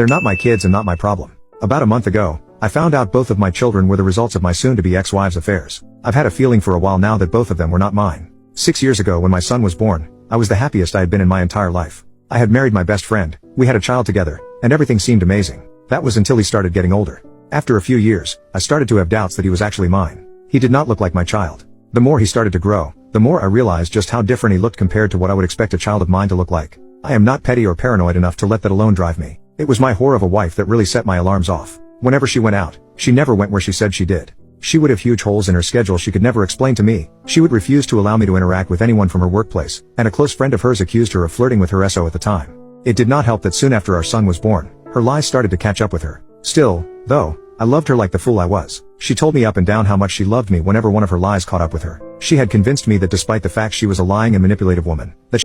They're not my kids and not my problem. About a month ago, I found out both of my children were the results of my soon-to-be ex-wife's affairs. I've had a feeling for a while now that both of them were not mine. 6 years ago when my son was born, I was the happiest I had been in my entire life. I had married my best friend, we had a child together, and everything seemed amazing. That was until he started getting older. After a few years, I started to have doubts that he was actually mine. He did not look like my child. The more he started to grow, the more I realized just how different he looked compared to what I would expect a child of mine to look like. I am not petty or paranoid enough to let that alone drive me. It was my whore of a wife that really set my alarms off. Whenever she went out, she never went where she said she did. She would have huge holes in her schedule she could never explain to me. She would refuse to allow me to interact with anyone from her workplace, and a close friend of hers accused her of flirting with her SO at the time. It did not help that soon after our son was born, her lies started to catch up with her. Still, though, I loved her like the fool I was. She told me up and down how much she loved me whenever one of her lies caught up with her. She had convinced me that despite the fact she was a lying and manipulative woman, that